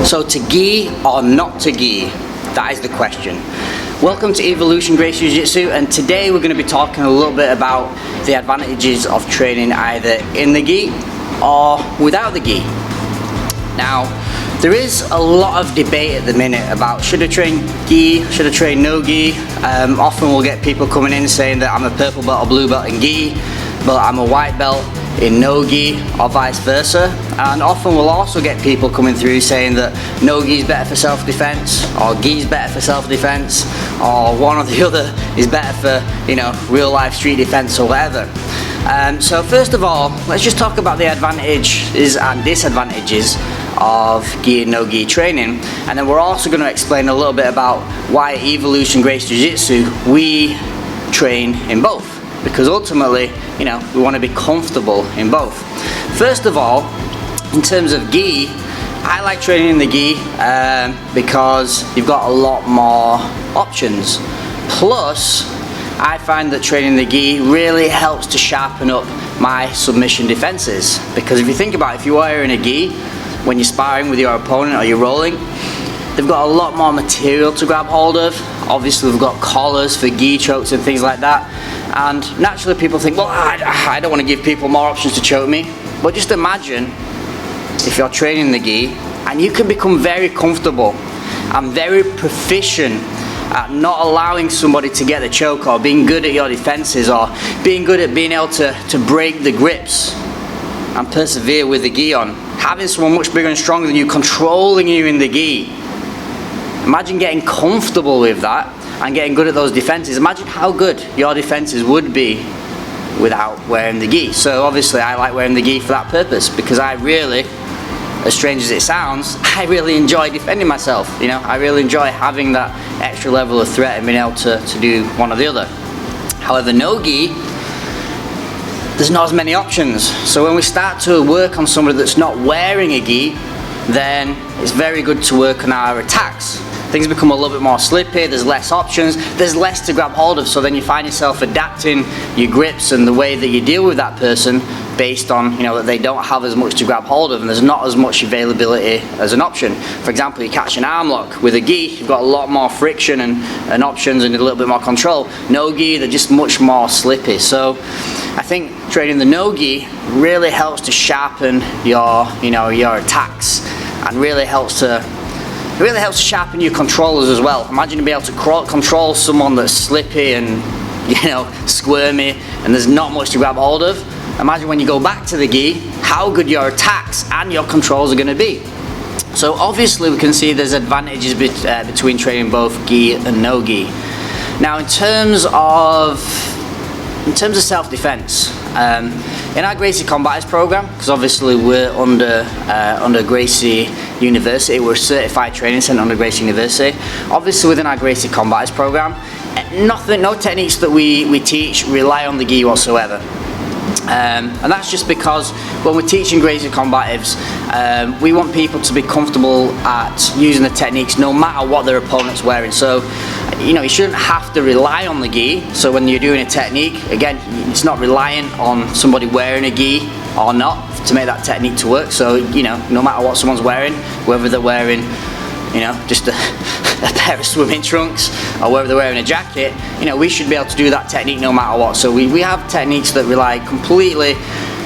So to gi or not to gi? That is the question. Welcome to Evolution Gracie Jiu Jitsu, and today we're going to be talking a little bit about the advantages of training either in the gi or without the gi. Now, there is a lot of debate at the minute about should I train gi, should I train no gi. Often we'll get people coming in saying that I'm a purple belt or blue belt in gi, but I'm a white belt in no gi, or vice versa. And often we'll also get people coming through saying that no gi is better for self-defense, or gi is better for self-defense, or one or the other is better for, you know, real life street defense or whatever. So first of all, let's just talk about the advantages and disadvantages of gi and no gi training, and then we're also going to explain a little bit about why at Evolution Gracie Jiu Jitsu we train in both, because ultimately, you know, we want to be comfortable in both. First of all, in terms of gi, I like training in the gi because you've got a lot more options. Plus, I find that training the gi really helps to sharpen up my submission defenses, because if you think about it, if you're wearing a gi when you're sparring with your opponent or you're rolling, they've got a lot more material to grab hold of. Obviously we've got collars for gi chokes and things like that, and naturally people think, well, I don't want to give people more options to choke me. But just imagine if you're training the gi and you can become very comfortable and very proficient at not allowing somebody to get the choke, or being good at your defenses, or being good at being able to break the grips and persevere with the gi on. Having someone much bigger and stronger than you controlling you in the gi. Imagine getting comfortable with that and getting good at those defenses. Imagine how good your defenses would be without wearing the gi. So obviously I like wearing the gi for that purpose, because I really, as strange as it sounds, I really enjoy defending myself. You know, I really enjoy having that extra level of threat and being able to do one or the other. However, no gi, there's not as many options. So when we start to work on somebody that's not wearing a gi, then it's very good to work on our attacks. Things become a little bit more slippy, there's less options, there's less to grab hold of, so then you find yourself adapting your grips and the way that you deal with that person based on, you know, that they don't have as much to grab hold of and there's not as much availability as an option. For example, you catch an arm lock with a gi, you've got a lot more friction and options and a little bit more control. No gi, they're just much more slippy. So I think training the no gi really helps to sharpen your, you know, your attacks, and really helps to sharpen your controllers as well. Imagine being able to control someone that's slippy and, you know, squirmy, and there's not much to grab hold of. Imagine when you go back to the gi, how good your attacks and your controls are going to be. So obviously we can see there's advantages between training both gi and no gi. Now in terms of self-defense, in our Gracie Combatants program, because obviously we're under Gracie University, we're a certified training centre under Gracie University. Obviously within our Gracie Combatants program, no techniques that we teach rely on the gi whatsoever. And that's just because when we're teaching Gracie Combatives, we want people to be comfortable at using the techniques no matter what their opponent's wearing. So, you know, you shouldn't have to rely on the gi. So when you're doing a technique, again, it's not reliant on somebody wearing a gi or not to make that technique to work. So, you know, no matter what someone's wearing, whether they're wearing, you know, just a pair of swimming trunks, or whether they're wearing a jacket, you know, we should be able to do that technique no matter what. So we have techniques that rely completely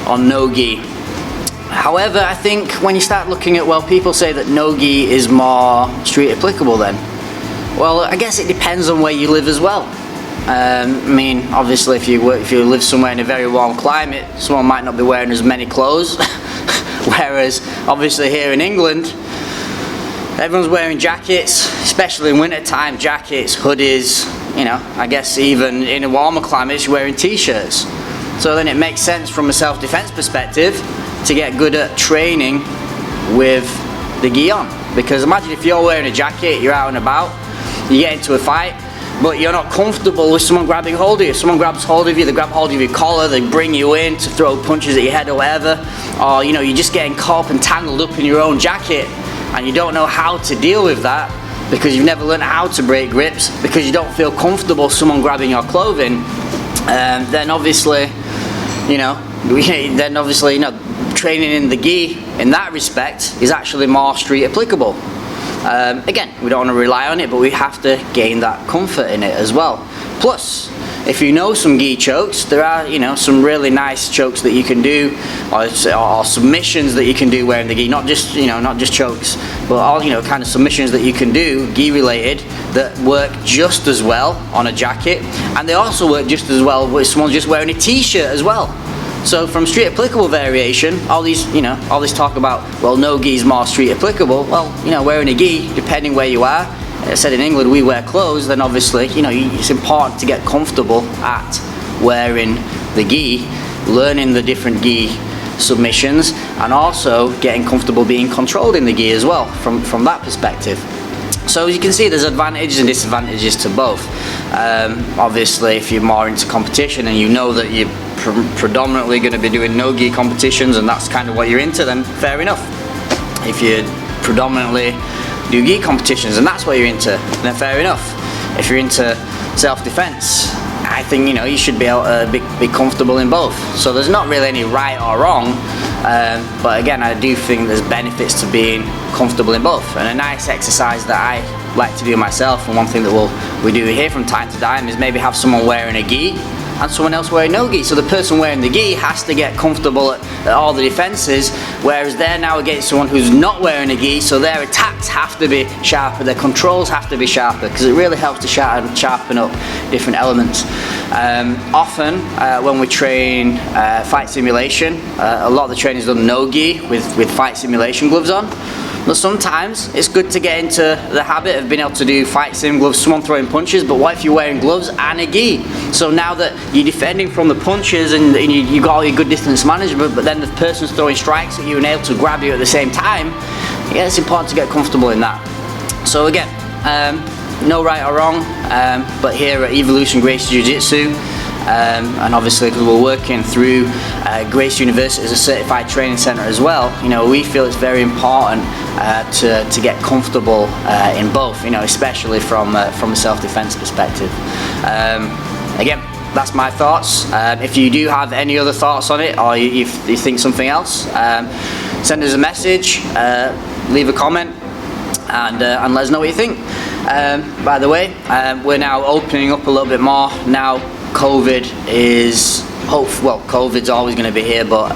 on no gi. However, I think when you start looking at, well, people say that no gi is more street applicable then. Well, I guess it depends on where you live as well. I mean, obviously if you live somewhere in a very warm climate, someone might not be wearing as many clothes, whereas obviously here in England, everyone's wearing jackets, especially in winter time, jackets, hoodies, you know, I guess even in a warmer climate you're wearing t-shirts. So then it makes sense from a self-defense perspective to get good at training with the gi on. Because imagine if you're wearing a jacket, you're out and about, you get into a fight, but you're not comfortable with someone grabbing hold of you. If someone grabs hold of you, they grab hold of your collar, they bring you in to throw punches at your head or whatever, or, you know, you're just getting caught up and tangled up in your own jacket, and you don't know how to deal with that because you've never learned how to break grips, because you don't feel comfortable someone grabbing your clothing, then obviously, you know, training in the gi in that respect is actually more street applicable. Again, we don't want to rely on it, but we have to gain that comfort in it as well. Plus, if you know some gi chokes, there are, you know, some really nice chokes that you can do, or submissions that you can do wearing the gi. Not just, you know, not just chokes, but all, you know, kind of submissions that you can do gi related that work just as well on a jacket, and they also work just as well with someone just wearing a t-shirt as well. So from street applicable variation, all these, you know, all this talk about, well, no gi is more street applicable. Well, you know, wearing a gi, depending where you are. I said in England we wear clothes, then obviously, you know, it's important to get comfortable at wearing the gi, learning the different gi submissions, and also getting comfortable being controlled in the gi as well from that perspective. So as you can see, there's advantages and disadvantages to both. Obviously, if you're more into competition and you know that you're predominantly going to be doing no gi competitions and that's kind of what you're into, then fair enough. If you predominantly do gi competitions and that's what you're into, then fair enough. If you're into self-defense, I think, you know, you should be able to be comfortable in both. So there's not really any right or wrong, but again, I do think there's benefits to being comfortable in both. And a nice exercise that I like to do myself, and one thing that we do here from time to time, is maybe have someone wearing a gi and someone else wearing no gi. So the person wearing the gi has to get comfortable at all the defenses, whereas they're now against someone who's not wearing a gi, so their attacks have to be sharper, their controls have to be sharper, because it really helps to sharpen up different elements. Often when we train fight simulation, a lot of the training is done no gi with fight simulation gloves on. But sometimes it's good to get into the habit of being able to do fight sim gloves, someone throwing punches, but what if you're wearing gloves and a gi? So now that you're defending from the punches and you've got all your good distance management, but then the person's throwing strikes at you and able to grab you at the same time, yeah, it's important to get comfortable in that. So again, no right or wrong, but here at Evolution Gracie Jiu Jitsu, and obviously because we're working through Gracie University as a certified training center as well, you know, we feel it's very important to get comfortable in both, you know, especially from a self-defense perspective. Again, that's my thoughts. If you do have any other thoughts on it, or you think something else, send us a message, leave a comment, and let us know what you think. By the way, we're now opening up a little bit more now. COVID is, COVID's always going to be here, but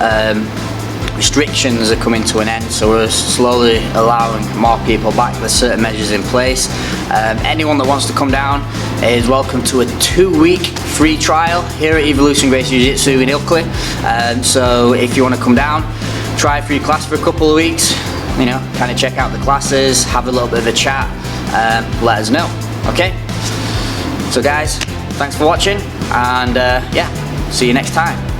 restrictions are coming to an end, so we're slowly allowing more people back. There's certain measures in place. Anyone that wants to come down is welcome to a 2-week free trial here at Evolution Gracie Jiu Jitsu in Ilkley. So if you want to come down, try a free class for a couple of weeks, you know, kind of check out the classes, have a little bit of a chat, let us know. Okay? So guys, thanks for watching, and yeah, see you next time.